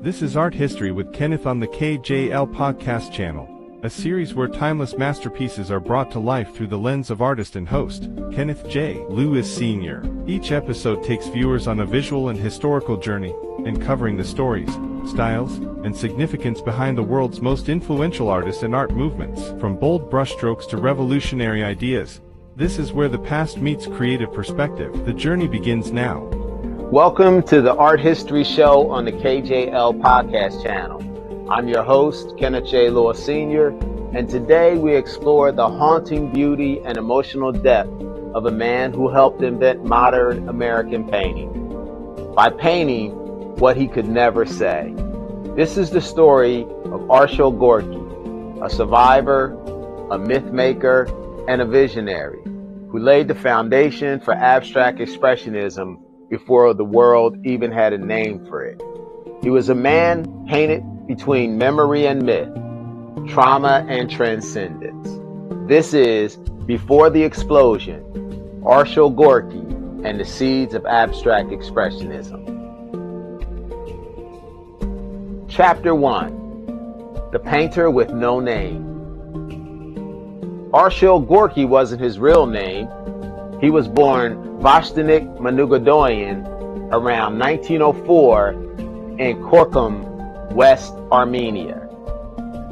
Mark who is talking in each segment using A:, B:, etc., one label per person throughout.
A: This is Art History with Kenneth on the KJL podcast channel, a series where timeless masterpieces are brought to life through the lens of artist and host, Kenneth J. Lewis Sr. Each episode takes viewers on a visual and historical journey, uncovering the stories, styles, and significance behind the world's most influential artists and art movements. From bold brushstrokes to revolutionary ideas, this is where the past meets creative perspective. The journey begins now.
B: Welcome to the Art History Show on the KJL podcast channel. I'm your host, Kenneth J. Lewis Sr., and today we explore the haunting beauty and emotional depth of a man who helped invent modern American painting by painting what he could never say. This is the story of Arshile Gorky, a survivor, a myth maker, and a visionary who laid the foundation for abstract expressionism before the world even had a name for it. He was a man painted between memory and myth, trauma and transcendence. This is Before the Explosion, Arshile Gorky and the Seeds of Abstract Expressionism. Chapter 1, The Painter with No Name. Arshile Gorky wasn't his real name. He was born Voshtanik Manugadoyan around 1904 in Korkum, West Armenia,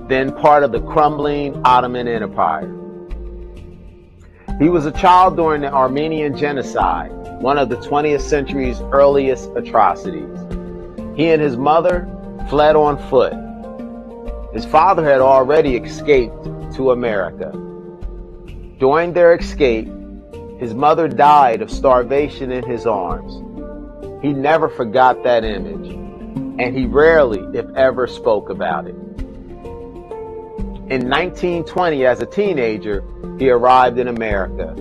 B: then part of the crumbling Ottoman Empire. He was a child during the Armenian Genocide, one of the 20th century's earliest atrocities. He and his mother fled on foot. His father had already escaped to America. During their escape, his mother died of starvation in his arms. He never forgot that image, and he rarely, if ever, spoke about it. In 1920, as a teenager, he arrived in America,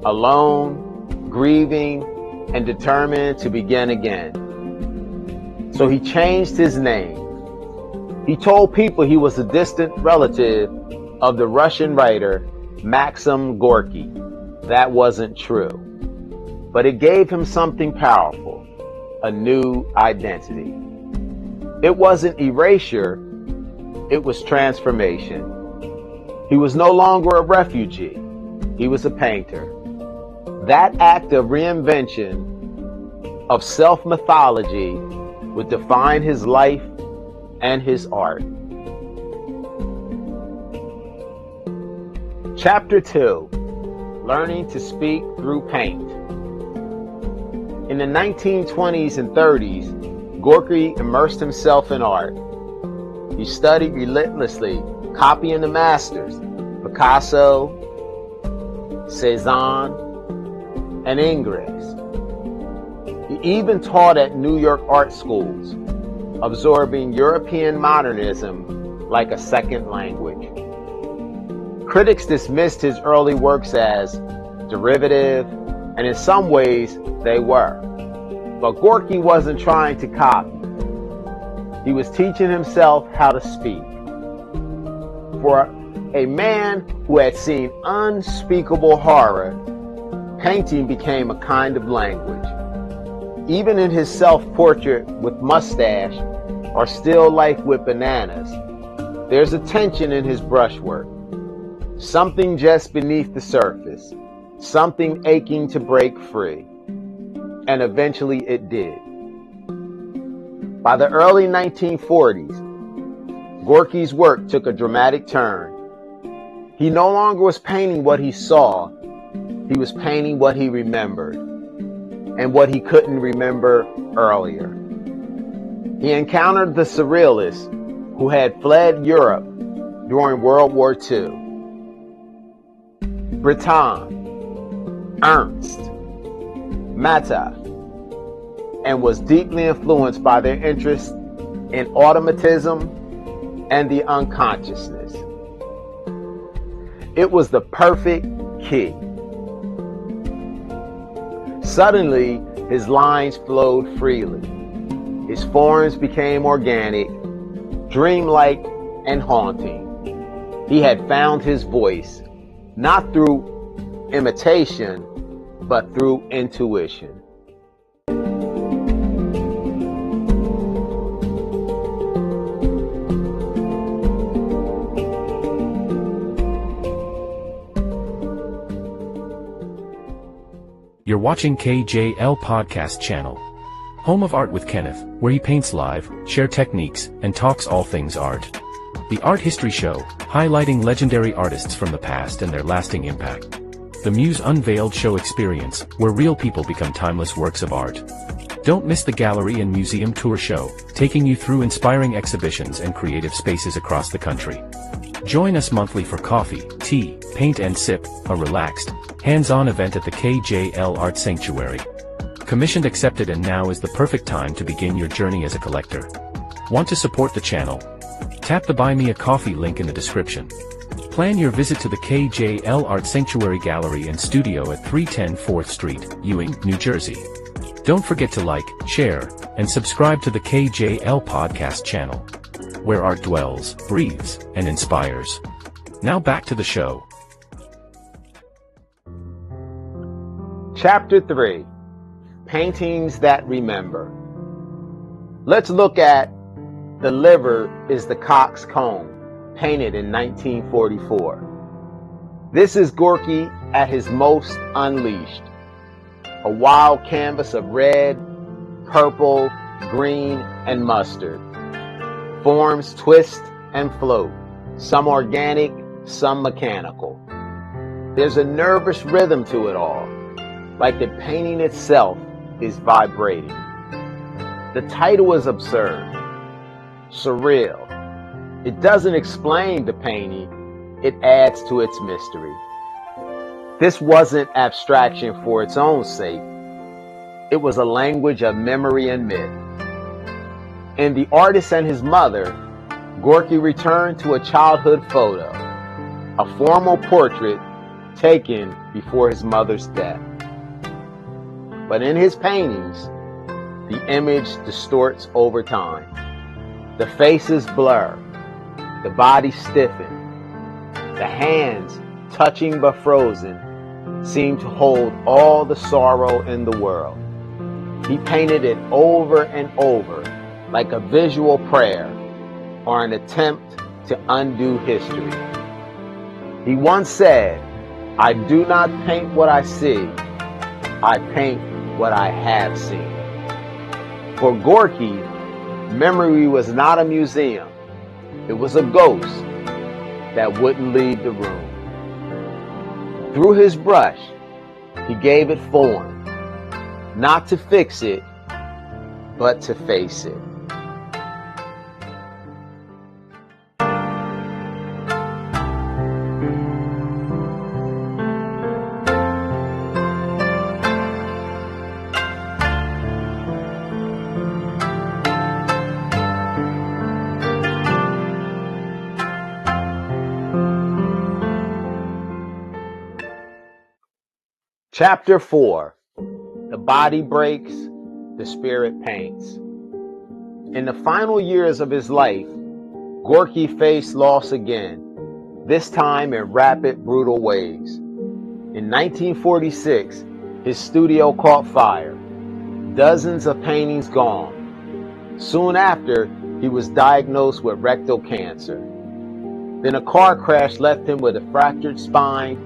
B: alone, grieving, and determined to begin again. So he changed his name. He told people he was a distant relative of the Russian writer Maxim Gorky. That wasn't true. But it gave him something powerful, a new identity. It wasn't erasure, it was transformation. He was no longer a refugee, he was a painter. That act of reinvention, of self-mythology, would define his life and his art. Chapter 2, Learning to Speak Through Paint. In the 1920s and 30s, Gorky immersed himself in art. He studied relentlessly, copying the masters, Picasso, Cézanne, and Ingres. He even taught at New York art schools, absorbing European modernism like a second language. Critics dismissed his early works as derivative, and in some ways they were. But Gorky wasn't trying to copy. He was teaching himself how to speak. For a man who had seen unspeakable horror, painting became a kind of language. Even in his self-portrait with mustache or still life with bananas, there's a tension in his brushwork. Something just beneath the surface, something aching to break free. And eventually it did. By the early 1940s, Gorky's work took a dramatic turn. He no longer was painting what he saw, he was painting what he remembered, and what he couldn't remember earlier. He encountered the Surrealists who had fled Europe during World War II. Breton, Ernst, Mata, and was deeply influenced by their interest in automatism and the unconsciousness. It was the perfect key. Suddenly, his lines flowed freely. His forms became organic, dreamlike, and haunting. He had found his voice, not through imitation, but through intuition.
C: You're watching KJL Podcast Channel, home of Art with Kenneth, where he paints live, share techniques, and talks all things art. The Art History Show, highlighting legendary artists from the past and their lasting impact. The Muse Unveiled Show Experience, where real people become timeless works of art. Don't miss the Gallery and Museum Tour Show, taking you through inspiring exhibitions and creative spaces across the country. Join us monthly for coffee, tea, paint and sip, a relaxed, hands-on event at the KJL Art Sanctuary. Commissioned accepted, and now is the perfect time to begin your journey as a collector. Want to support the channel? Tap the Buy Me a Coffee link in the description. Plan your visit to the KJL Art Sanctuary Gallery and Studio at 310 4th Street, Ewing, New Jersey. Don't forget to like, share, and subscribe to the KJL Podcast Channel, where art dwells, breathes, and inspires. Now back to the show.
B: Chapter 3, Paintings That Remember. Let's look at The Liver is the Cock's Comb, painted in 1944. This is Gorky at his most unleashed. A wild canvas of red, purple, green, and mustard. Forms twist and float, some organic, some mechanical. There's a nervous rhythm to it all, like the painting itself is vibrating. The title is absurd, surreal. It doesn't explain the painting, it adds to its mystery. This wasn't abstraction for its own sake. It was a language of memory and myth. In The Artist and His Mother, Gorky returned to a childhood photo, a formal portrait taken before his mother's death. But in his paintings, the image distorts over time. The faces blur, the body stiffen, the hands, touching but frozen, seem to hold all the sorrow in the world. He painted it over and over, like a visual prayer or an attempt to undo history. He once said, "I do not paint what I see, I paint what I have seen." For Gorky, memory was not a museum. It was a ghost that wouldn't leave the room. Through his brush, he gave it form, not to fix it, but to face it. Chapter 4, The Body Breaks, the Spirit Paints. In the final years of his life, Gorky faced loss again, this time in rapid, brutal ways. In 1946, his studio caught fire, dozens of paintings gone. Soon after, he was diagnosed with rectal cancer. Then a car crash left him with a fractured spine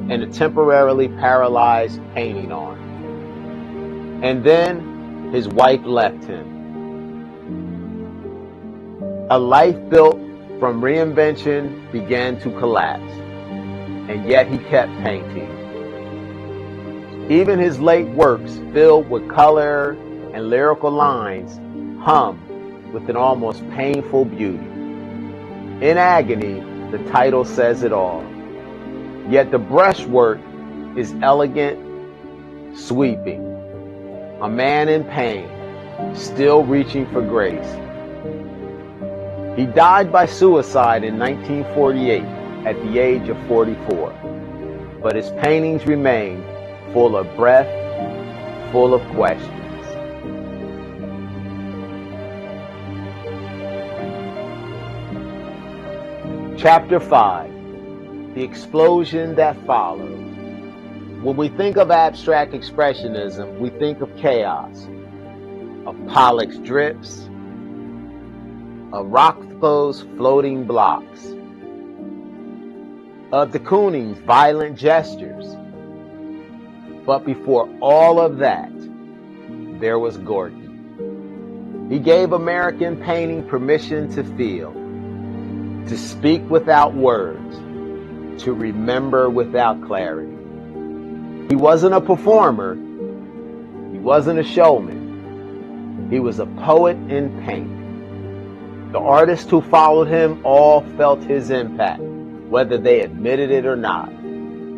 B: and a temporarily paralyzed painting arm. And then his wife left him. A life built from reinvention began to collapse, and yet he kept painting. Even his late works, filled with color and lyrical lines, hum with an almost painful beauty. In Agony, the title says it all. Yet the brushwork is elegant, sweeping. A man in pain, still reaching for grace. He died by suicide in 1948 at the age of 44. But his paintings remain full of breath, full of questions. Chapter 5, The Explosion That Followed. When we think of abstract expressionism, we think of chaos, of Pollock's drips, of Rothko's floating blocks, of de Kooning's violent gestures, But before all of that, there was Gorky. He gave American painting permission to feel, to speak without words, to remember without clarity. He wasn't a performer. He wasn't a showman. He was a poet in paint. The artists who followed him all felt his impact, whether they admitted it or not.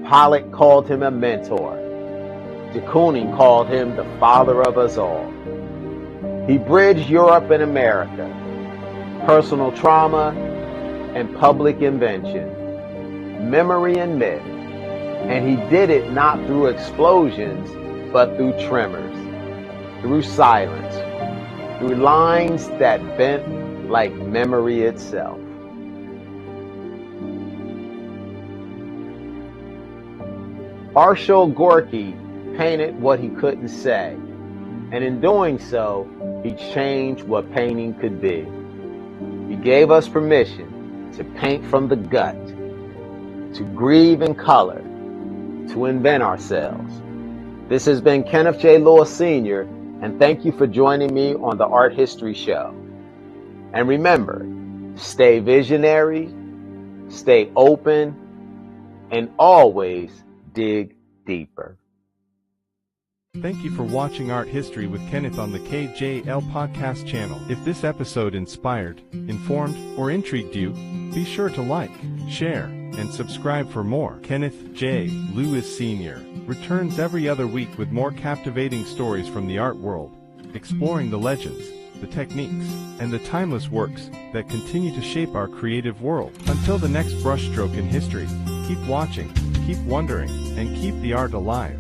B: Pollock called him a mentor. De Kooning called him the father of us all. He bridged Europe and America, personal trauma and public invention, memory and myth, and he did it not through explosions, but through tremors, through silence, through lines that bent like memory itself. Arshile Gorky painted what he couldn't say, and in doing so, he changed what painting could be. He gave us permission to paint from the gut, to grieve in color, to invent ourselves. This has been Kenneth J. Lewis Sr., and thank you for joining me on the Art History Show. And remember, stay visionary, stay open, and always dig deeper.
A: Thank you for watching Art History with Kenneth on the KJL Podcast channel. If this episode inspired, informed, or intrigued you, be sure to like, share, and subscribe for more. Kenneth J. Lewis Sr. returns every other week with more captivating stories from the art world, exploring the legends, the techniques, and the timeless works that continue to shape our creative world. Until the next brushstroke in history, keep watching, keep wondering, and keep the art alive.